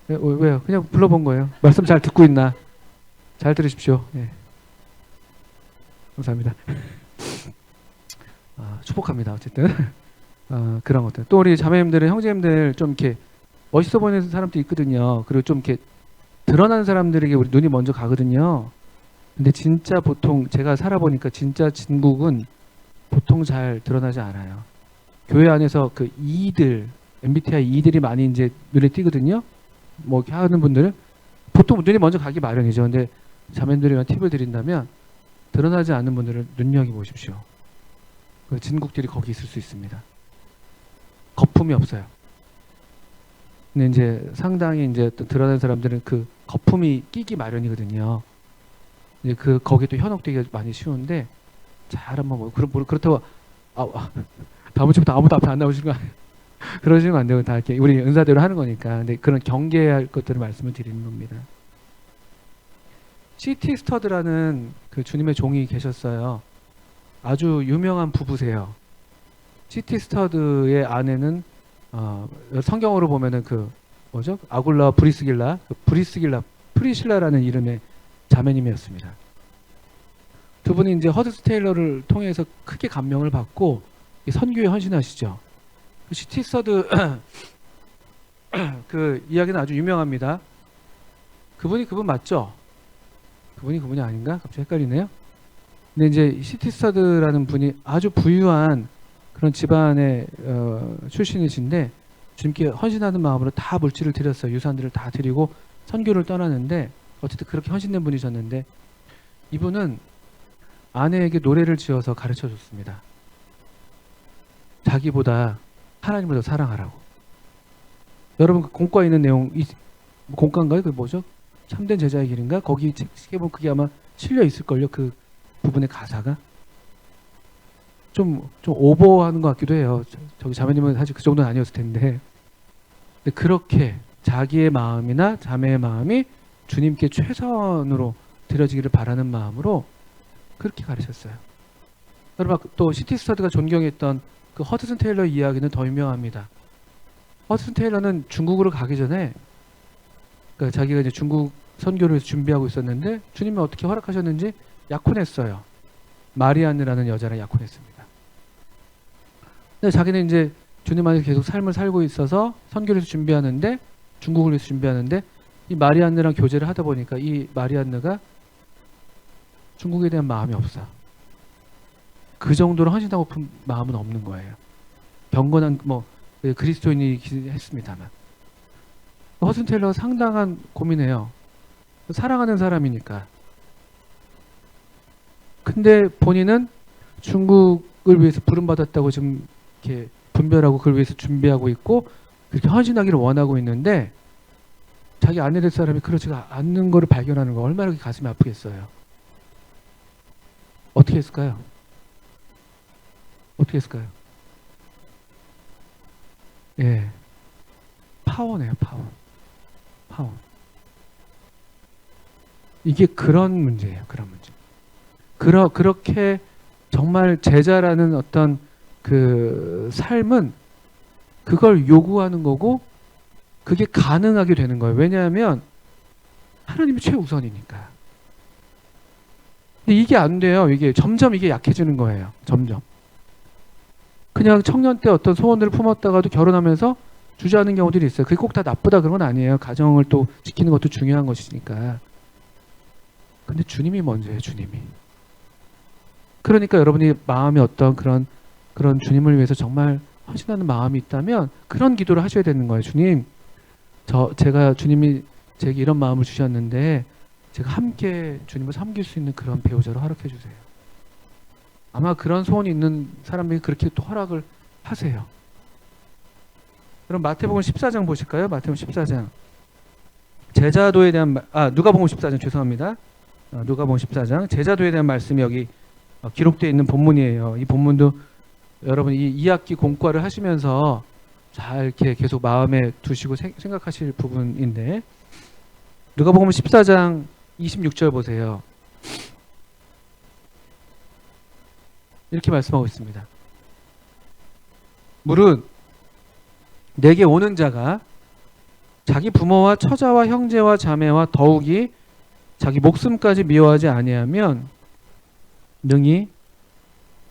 왜요? 그냥 불러본 거예요. 말씀 잘 듣고 있나? 잘 들으십시오. 예. 감사합니다. 축복합니다. 어쨌든 그런 것들. 또 우리 자매님들은 형제님들 좀 이렇게 멋있어 보이는 사람도 있거든요. 그리고 좀 이렇게 드러난 사람들에게 우리 눈이 먼저 가거든요. 근데 진짜 보통 제가 살아보니까 진짜 진국은 보통 잘 드러나지 않아요. 교회 안에서 그 이들, MBTI 이들이 많이 이제 눈에 띄거든요. 뭐 이렇게 하는 분들은 보통 눈이 먼저 가기 마련이죠. 근데 자매들이랑 팁을 드린다면 드러나지 않는 분들을 눈여겨보십시오. 그 진국들이 거기 있을 수 있습니다. 거품이 없어요. 근데 이제 상당히 이제 드러나는 사람들은 그 거품이 끼기 마련이거든요. 이제 거기에 또 현혹되기가 많이 쉬운데 잘 한번 그렇다고 다음 주부터 아무도 앞에 안 나오시는 거 그러시면 안 되고 다 이렇게 우리 은사대로 하는 거니까. 근데 그런 경계할 것들을 말씀을 드리는 겁니다. C.T. 스터드라는 그 주님의 종이 계셨어요. 아주 유명한 부부세요. C.T. 스터드의 아내는 성경으로 보면은 그 뭐죠? 아굴라와 브리스길라, 프리실라라는 이름의 자매님이었습니다. 두 분이 이제 허드스 테일러를 통해서 크게 감명을 받고 선교에 헌신하시죠. C.T. 스터드 그 이야기는 아주 유명합니다. 그분 맞죠? 그분이 아닌가? 갑자기 헷갈리네요. 근데 이제 C.T. 스터드라는 분이 아주 부유한 그런 집안의 출신이신데 주님께 헌신하는 마음으로 다 물질을 드렸어요. 유산들을 다 드리고 선교를 떠나는데 어쨌든 그렇게 헌신된 분이셨는데 이분은 아내에게 노래를 지어서 가르쳐 줬습니다. 자기보다 하나님을 더 사랑하라고. 여러분 그 공과에 있는 내용, 공과인가요? 그 뭐죠? 참된 제자의 길인가? 거기 책에 보면 그게 아마 실려 있을걸요. 그 부분의 가사가. 좀 오버하는 것 같기도 해요. 저기 자매님은 사실 그 정도는 아니었을 텐데. 근데 그렇게 자기의 마음이나 자매의 마음이 주님께 최선으로 드려지기를 바라는 마음으로 그렇게 가르쳤어요. 여러분 또 C.T. 스터드가 존경했던 그 허드슨 테일러 이야기는 더 유명합니다. 허드슨 테일러는 중국으로 가기 전에 그러니까 자기가 이제 중국 선교를 위해서 준비하고 있었는데 주님이 어떻게 허락하셨는지 약혼했어요. 마리안느라는 여자랑 약혼했습니다. 근데 자기는 이제 주님 안에서 계속 삶을 살고 있어서 선교를 위해서 준비하는데 중국을 위해서 준비하는데 이 마리안느랑 교제를 하다 보니까 이 마리안느가 중국에 대한 마음이 없어. 그 정도로 헌신하고 싶은 마음은 없는 거예요. 경건한 뭐 그리스도인이긴 했습니다만. 허슨 테일러가 상당한 고민해요. 사랑하는 사람이니까. 근데 본인은 중국을 위해서 부름받았다고 지금 이렇게 분별하고 그걸 위해서 준비하고 있고 그렇게 헌신하기를 원하고 있는데 자기 아내 될 사람이 그렇지가 않는 거를 발견하는 거 얼마나 가슴이 아프겠어요. 어떻게 했을까요? 어떻게 했을까요? 예. 파워네요, 파워. 이게 그런 문제예요, 그런 문제. 그렇게 정말 제자라는 어떤 그 삶은 그걸 요구하는 거고 그게 가능하게 되는 거예요. 왜냐하면 하나님이 최우선이니까. 근데 이게 안 돼요. 이게 점점 이게 약해지는 거예요. 점점. 그냥 청년 때 어떤 소원을 품었다가도 결혼하면서 주저하는 경우들이 있어요. 그게 꼭 다 나쁘다 그런 건 아니에요. 가정을 또 지키는 것도 중요한 것이니까. 근데 주님이 먼저예요. 주님이. 그러니까 여러분이 마음에 어떤 그런 주님을 위해서 정말 헌신하는 마음이 있다면 그런 기도를 하셔야 되는 거예요. 주님, 제가 주님이 제게 이런 마음을 주셨는데 제가 함께 주님을 섬길 수 있는 그런 배우자로 허락해 주세요. 아마 그런 소원이 있는 사람들이 그렇게 또 허락을 하세요. 그럼 마태복음 14장 보실까요? 마태복음 14장. 제자도에 대한 누가복음 14장 죄송합니다. 누가복음 14장 제자도에 대한 말씀이 여기 기록되어 있는 본문이에요. 이 본문도 여러분 이 2학기 공과를 하시면서 잘 이렇게 계속 마음에 두시고 생각하실 부분인데 누가복음 14장 26절 보세요. 이렇게 말씀하고 있습니다. 물은 내게 오는 자가 자기 부모와 처자와 형제와 자매와 더욱이 자기 목숨까지 미워하지 아니하면 능히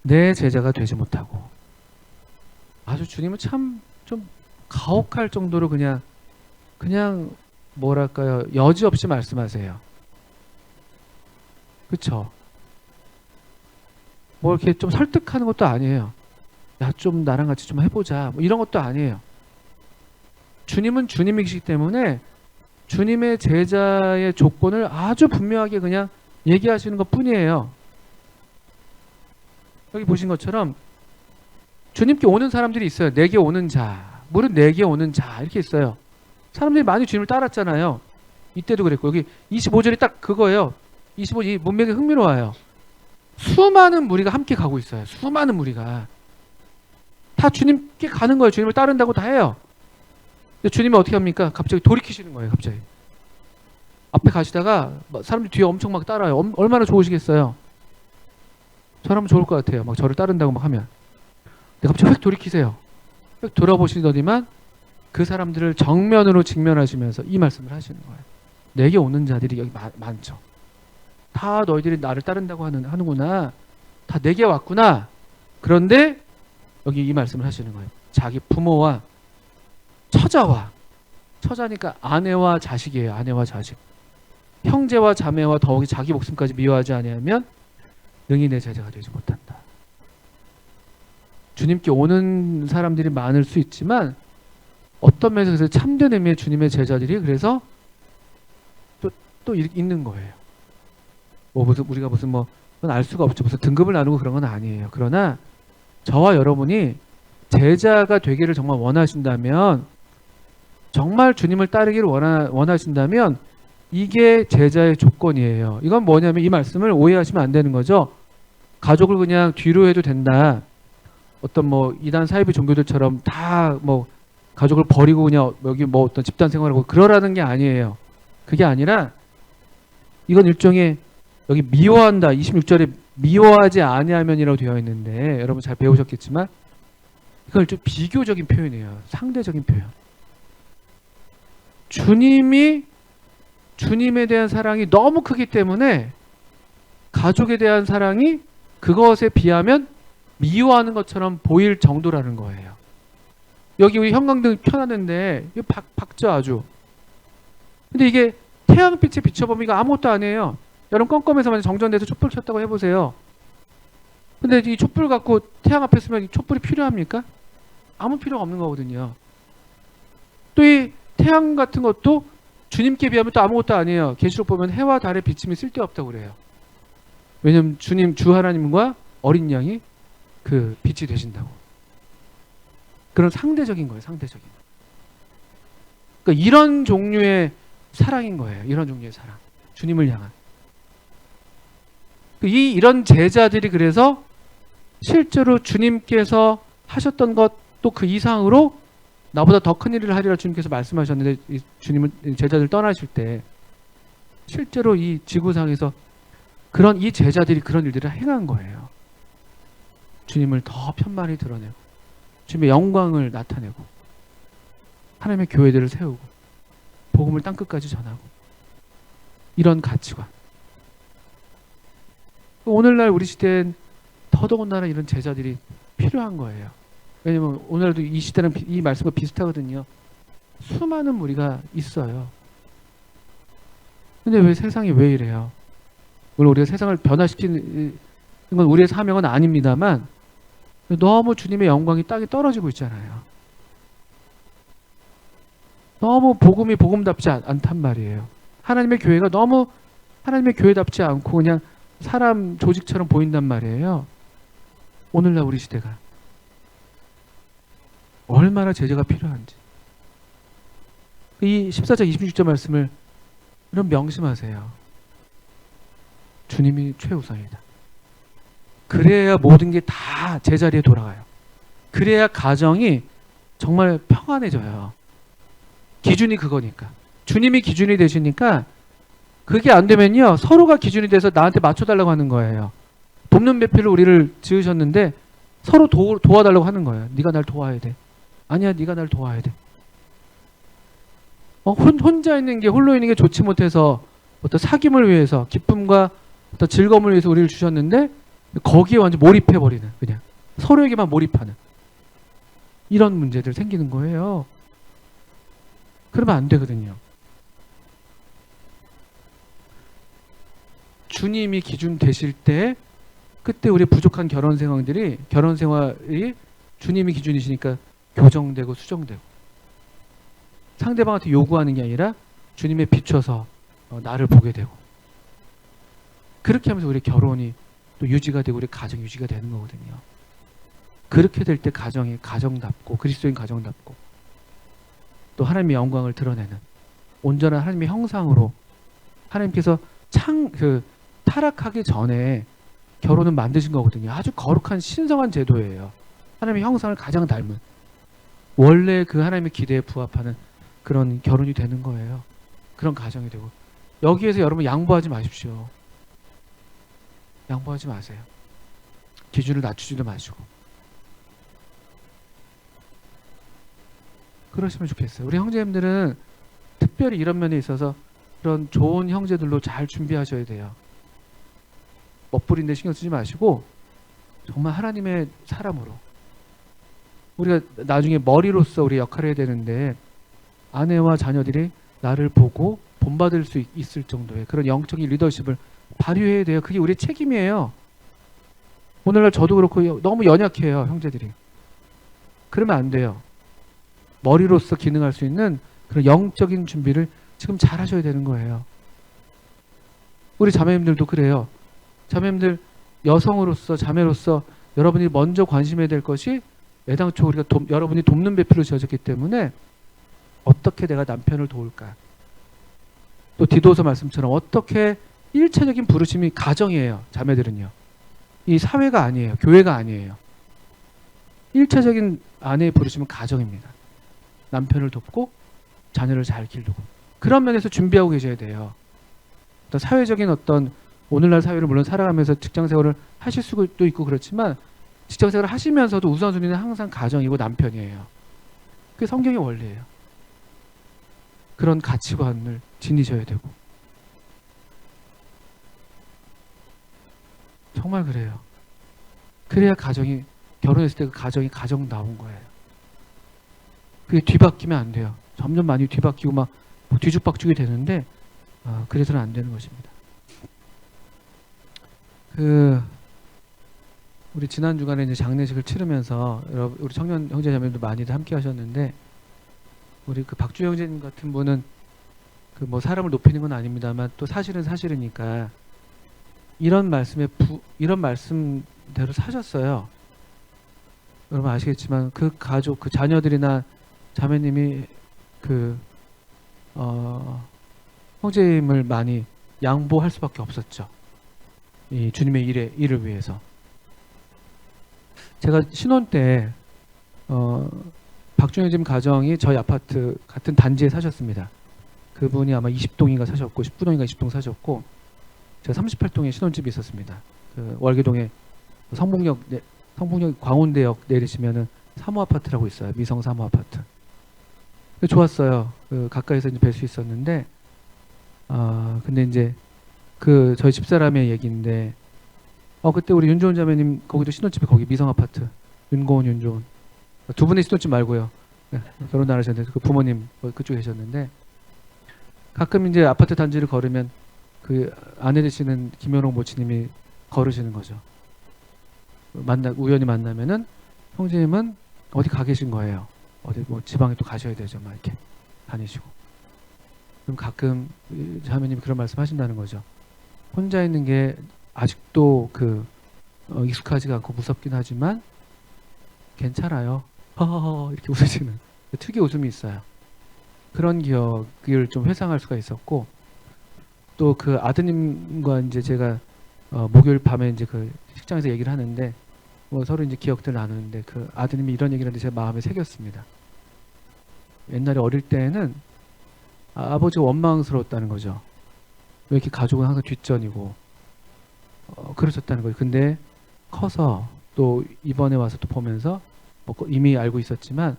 내 제자가 되지 못하고. 아주 주님은 참 좀 가혹할 정도로 그냥 뭐랄까요, 여지없이 말씀하세요. 그쵸? 뭐 이렇게 좀 설득하는 것도 아니에요. 야, 좀 나랑 같이 좀 해보자, 뭐 이런 것도 아니에요. 주님은 주님이시기 때문에 주님의 제자의 조건을 아주 분명하게 그냥 얘기하시는 것 뿐이에요. 여기 보신 것처럼 주님께 오는 사람들이 있어요. 내게 오는 자, 무릇 내게 오는 자, 이렇게 있어요. 사람들이 많이 주님을 따랐잖아요. 이때도 그랬고, 여기 25절이 딱 그거예요. 25절, 이 문맥이 흥미로워요. 수많은 무리가 함께 가고 있어요. 수많은 무리가 다 주님께 가는 거예요. 주님을 따른다고 다 해요. 근데 주님은 어떻게 합니까? 갑자기 돌이키시는 거예요. 갑자기 앞에 가시다가 사람들이 뒤에 엄청 막 따라요. 얼마나 좋으시겠어요. 저라면 좋을 것 같아요. 막 저를 따른다고 막 하면. 근데 갑자기 획 돌이키세요. 획 돌아보시더니만 그 사람들을 정면으로 직면하시면서 이 말씀을 하시는 거예요. 내게 오는 자들이 여기 많죠. 다 너희들이 나를 따른다고 하는구나. 다 내게 왔구나. 그런데 여기 이 말씀을 하시는 거예요. 자기 부모와 처자니까 아내와 자식이에요. 아내와 자식. 형제와 자매와 더욱이 자기 목숨까지 미워하지 아니하면 능히 내 제자가 되지 못한다. 주님께 오는 사람들이 많을 수 있지만 어떤 면에서 참된 의미의 주님의 제자들이 그래서 또 있는 거예요. 뭐 무슨 우리가 무슨 뭐 그건 알 수가 없죠. 무슨 등급을 나누고 그런 건 아니에요. 그러나 저와 여러분이 제자가 되기를 정말 원하신다면, 정말 주님을 따르기를 원하신다면 이게 제자의 조건이에요. 이건 뭐냐면 이 말씀을 오해하시면 안 되는 거죠. 가족을 그냥 뒤로 해도 된다. 어떤 뭐 이단 사이비 종교들처럼 다 뭐 가족을 버리고 그냥 여기 뭐 어떤 집단 생활하고 그러라는 게 아니에요. 그게 아니라 이건 일종의 여기 미워한다. 26절에 미워하지 아니하면이라고 되어 있는데 여러분 잘 배우셨겠지만 이건 좀 비교적인 표현이에요. 상대적인 표현. 주님이 주님에 대한 사랑이 너무 크기 때문에 가족에 대한 사랑이 그것에 비하면 미워하는 것처럼 보일 정도라는 거예요. 여기 우리 형광등 켜놨는데 이거 밝죠 아주. 근데 이게 태양빛에 비춰보면 이거 아무것도 아니에요. 여러분 껌껌해서 만약 정전돼서 촛불 켰다고 해보세요. 근데 이 촛불 갖고 태양 앞에 쓰면 이 촛불이 필요합니까? 아무 필요가 없는 거거든요. 또 이 태양 같은 것도 주님께 비하면 또 아무것도 아니에요. 계시록 보면 해와 달의 비침이 쓸데없다고 그래요. 왜냐면 주님, 주 하나님과 어린 양이 그 빛이 되신다고. 그런 상대적인 거예요. 상대적인. 그러니까 이런 종류의 사랑인 거예요. 이런 종류의 사랑. 주님을 향한. 이런 제자들이 그래서 실제로 주님께서 하셨던 것도 그 이상으로 나보다 더 큰 일을 하리라 주님께서 말씀하셨는데, 주님은 제자들 떠나실 때 실제로 이 지구상에서 그런 이 제자들이 그런 일들을 행한 거예요. 주님을 더 편만히 드러내고 주님의 영광을 나타내고 하나님의 교회들을 세우고 복음을 땅끝까지 전하고 이런 가치관. 오늘날 우리 시대엔 더더군다나 이런 제자들이 필요한 거예요. 왜냐면 오늘도 이 시대는 이 말씀과 비슷하거든요. 수많은 무리가 있어요. 근데 왜 세상이 왜 이래요? 물론 우리가 세상을 변화시키는 건 우리의 사명은 아닙니다만 너무 주님의 영광이 땅에 떨어지고 있잖아요. 너무 복음이 복음답지 않단 말이에요. 하나님의 교회가 너무 하나님의 교회답지 않고 그냥 사람 조직처럼 보인단 말이에요. 오늘날 우리 시대가 얼마나 제자가 필요한지. 이 14장 26절 말씀을 이런 명심하세요. 주님이 최우선이다. 그래야 모든 게 다 제자리에 돌아가요. 그래야 가정이 정말 평안해져요. 기준이 그거니까. 주님이 기준이 되시니까 그게 안 되면요. 서로가 기준이 돼서 나한테 맞춰달라고 하는 거예요. 돕는 배필을 우리를 지으셨는데 서로 도와달라고 하는 거예요. 네가 날 도와야 돼. 아니야, 네가 날 도와야 돼. 혼자 있는 게, 홀로 있는 게 좋지 못해서 어떤 사귐을 위해서, 기쁨과 어떤 즐거움을 위해서 우리를 주셨는데 거기에 완전 몰입해버리는, 그냥 서로에게만 몰입하는 이런 문제들 생기는 거예요. 그러면 안 되거든요. 주님이 기준 되실 때 그때 우리 부족한 결혼 생활이 주님이 기준이시니까 교정되고 수정되고, 상대방한테 요구하는 게 아니라 주님에 비춰서 나를 보게 되고, 그렇게 하면서 우리 결혼이 또 유지가 되고 우리 가정 유지가 되는 거거든요. 그렇게 될 때 가정이 가정답고 그리스도인 가정답고 또 하나님의 영광을 드러내는 온전한 하나님의 형상으로, 하나님께서 타락하기 전에 결혼은 만드신 거거든요. 아주 거룩한 신성한 제도예요. 하나님의 형상을 가장 닮은, 원래 그 하나님의 기대에 부합하는 그런 결혼이 되는 거예요. 그런 가정이 되고, 여기에서 여러분 양보하지 마십시오. 양보하지 마세요. 기준을 낮추지도 마시고. 그러시면 좋겠어요. 우리 형제님들은 특별히 이런 면에 있어서 그런 좋은 형제들로 잘 준비하셔야 돼요. 멋부린데 신경 쓰지 마시고 정말 하나님의 사람으로, 우리가 나중에 머리로서 우리 역할을 해야 되는데 아내와 자녀들이 나를 보고 본받을 수 있을 정도의 그런 영적인 리더십을 발휘해야 돼요. 그게 우리의 책임이에요. 오늘날 저도 그렇고 너무 연약해요, 형제들이. 그러면 안 돼요. 머리로서 기능할 수 있는 그런 영적인 준비를 지금 잘 하셔야 되는 거예요. 우리 자매님들도 그래요. 자매님들, 여성으로서, 자매로서 여러분이 먼저 관심해야 될 것이, 애당초 우리가 여러분이 돕는 배필로 지어졌기 때문에 어떻게 내가 남편을 도울까, 또 디도서 말씀처럼 어떻게, 일차적인 부르심이 가정이에요. 자매들은요, 이 사회가 아니에요, 교회가 아니에요. 1차적인 아내의 부르심은 가정입니다. 남편을 돕고 자녀를 잘 기르고, 그런 면에서 준비하고 계셔야 돼요. 어떤 사회적인 어떤, 오늘날 사회를 물론 살아가면서 직장생활을 하실 수도 있고 그렇지만 직장생활을 하시면서도 우선순위는 항상 가정이고 남편이에요. 그게 성경의 원리예요. 그런 가치관을 지니셔야 되고. 정말 그래요. 그래야 가정이, 결혼했을 때 그 가정이 가정다운 거예요. 그게 뒤바뀌면 안 돼요. 점점 많이 뒤바뀌고 막 뒤죽박죽이 되는데 그래서는 안 되는 것입니다. 우리 지난 주간에 이제 장례식을 치르면서 우리 청년 형제자매도 많이들 함께 하셨는데, 우리 그 박주 형제님 같은 분은 그 뭐 사람을 높이는 건 아닙니다만 또 사실은 사실이니까 이런 말씀대로 사셨어요. 여러분 아시겠지만 그 가족, 그 자녀들이나 자매님이 형제임을 많이 양보할 수밖에 없었죠. 이 주님의 일을 위해서. 제가 신혼 때 박준효님 가정이 저희 아파트 같은 단지에 사셨습니다. 그분이 아마 20동인가 사셨고 19동인가 20동 사셨고, 제가 38동에 신혼집이 있었습니다. 그 월계동에 성북역 광운대역 내리시면은 사모아파트라고 있어요. 미성 사모아파트. 좋았어요. 가까이서 이제 뵐 수 있었는데, 근데 이제 저희 집사람의 얘기인데, 그때 우리 윤조은 자매님 거기도 신혼집이 거기 미성 아파트, 윤고은, 윤조은 두 분의 신혼집 말고요. 네, 결혼 안 하셨는데 그 부모님 그쪽에 계셨는데, 가끔 이제 아파트 단지를 걸으면 그 아내 되시는 김현옥 모치님이 걸으시는 거죠. 우연히 만나면은 형제님은 어디 가 계신 거예요. 어디 뭐 지방에 또 가셔야 되죠. 막 이렇게 다니시고. 그럼 가끔 자매님이 그런 말씀 하신다는 거죠. 혼자 있는 게 아직도 익숙하지가 않고 무섭긴 하지만 괜찮아요. 허허허 이렇게 웃으시는 특유의 웃음이 있어요. 그런 기억을 좀 회상할 수가 있었고, 또 그 아드님과 이제 제가 목요일 밤에 이제 그 식장에서 얘기를 하는데 뭐 서로 이제 기억들 나누는데, 그 아드님이 이런 얘기를 하는데 제 마음에 새겼습니다. 옛날에 어릴 때는 아버지가 원망스러웠다는 거죠. 왜 이렇게 가족은 항상 뒷전이고 그러셨다는 거예요. 근데 커서 또 이번에 와서 또 보면서 뭐 이미 알고 있었지만,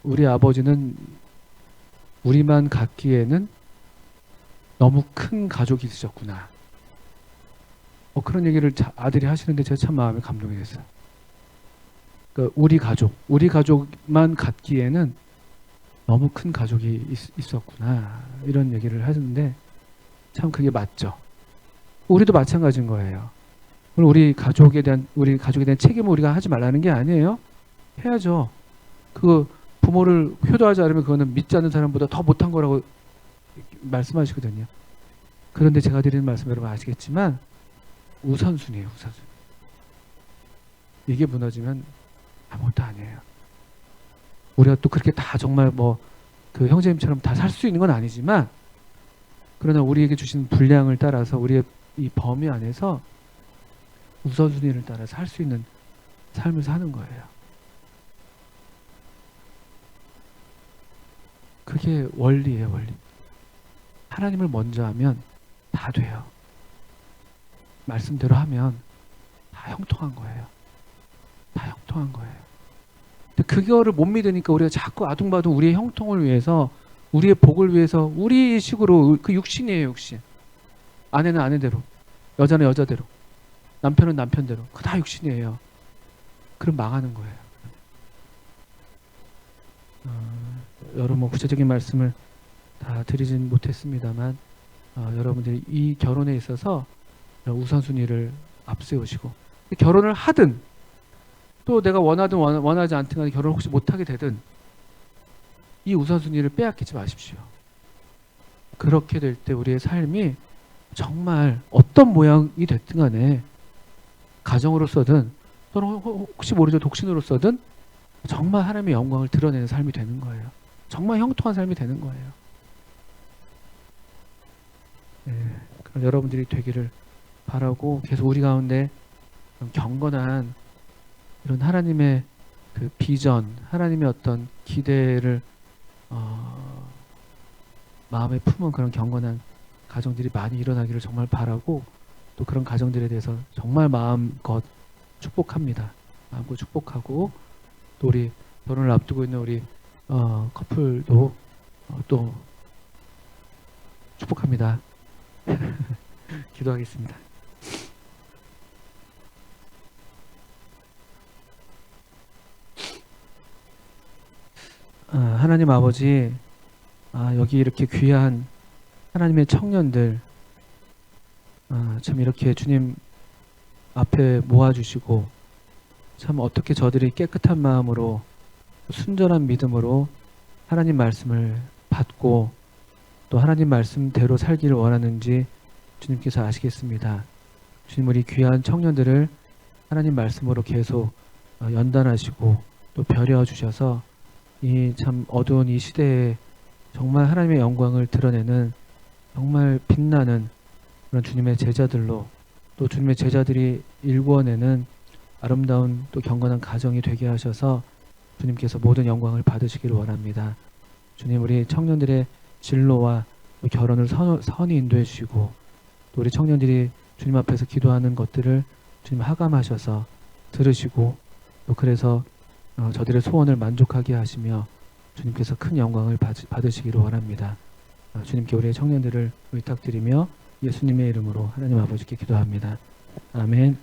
우리 아버지는 우리만 갖기에는 너무 큰 가족이 있으셨구나. 그런 얘기를 아들이 하시는데 제가 참 마음이 감동이 됐어요. 그러니까 우리 가족만 갖기에는 너무 큰 가족이 있었구나 이런 얘기를 하는데 참 그게 맞죠. 우리도 마찬가지인 거예요. 우리 가족에 대한 책임을 우리가 하지 말라는 게 아니에요. 해야죠. 그 부모를 효도하지 않으면 그거는 믿지 않는 사람보다 더 못한 거라고 말씀하시거든요. 그런데 제가 드리는 말씀 여러분 아시겠지만 우선순위예요. 우선순위. 이게 무너지면 아무것도 아니에요. 우리가 또 그렇게 다 정말 그 형제님처럼 다 살 수 있는 건 아니지만 그러나 우리에게 주신 분량을 따라서 우리의 이 범위 안에서 우선순위를 따라서 할 수 있는 삶을 사는 거예요. 그게 원리예요, 원리. 하나님을 먼저 하면 다 돼요. 말씀대로 하면 다 형통한 거예요. 다 형통한 거예요. 근데 그거를 못 믿으니까 우리가 자꾸 아둥바둥 우리의 형통을 위해서, 우리의 복을 위해서 우리 식으로, 그 육신이에요, 육신. 아내는 아내대로, 여자는 여자대로, 남편은 남편대로. 그거 다 육신이에요. 그럼 망하는 거예요. 여러 구체적인 말씀을 다 드리진 못했습니다만 여러분들이 이 결혼에 있어서 우선순위를 앞세우시고, 결혼을 하든 또 내가 원하든 원하지 않든 간에 결혼을 혹시 못하게 되든 이 우선순위를 빼앗기지 마십시오. 그렇게 될 때 우리의 삶이 정말 어떤 모양이 됐든 간에 가정으로서든 또는 혹시 모르죠 독신으로서든 정말 하나님의 영광을 드러내는 삶이 되는 거예요. 정말 형통한 삶이 되는 거예요. 네, 그럼 여러분들이 되기를 바라고 계속 우리 가운데 경건한 이런 하나님의 그 비전, 하나님의 어떤 기대를 마음에 품은 그런 경건한 가정들이 많이 일어나기를 정말 바라고, 또 그런 가정들에 대해서 정말 마음껏 축복합니다. 마음껏 축복하고, 또 우리 결혼을 앞두고 있는 우리 커플도 또 축복합니다. 기도하겠습니다. 하나님 아버지, 여기 이렇게 귀한 하나님의 청년들 참 이렇게 주님 앞에 모아주시고, 참 어떻게 저들이 깨끗한 마음으로 순전한 믿음으로 하나님 말씀을 받고 또 하나님 말씀대로 살기를 원하는지 주님께서 아시겠습니다. 주님, 우리 귀한 청년들을 하나님 말씀으로 계속 연단하시고 또 벼려 주셔서 이 참 어두운 이 시대에 정말 하나님의 영광을 드러내는 정말 빛나는 그런 주님의 제자들로, 또 주님의 제자들이 일구어내는 아름다운 또 경건한 가정이 되게 하셔서 주님께서 모든 영광을 받으시기를 원합니다. 주님, 우리 청년들의 진로와 결혼을 선히 인도해 주시고, 또 우리 청년들이 주님 앞에서 기도하는 것들을 주님 하감하셔서 들으시고, 또 그래서 저들의 소원을 만족하게 하시며 주님께서 큰 영광을 받으시기를 원합니다. 주님께 우리의 청년들을 의탁드리며 예수님의 이름으로 하나님 아버지께 기도합니다. 아멘.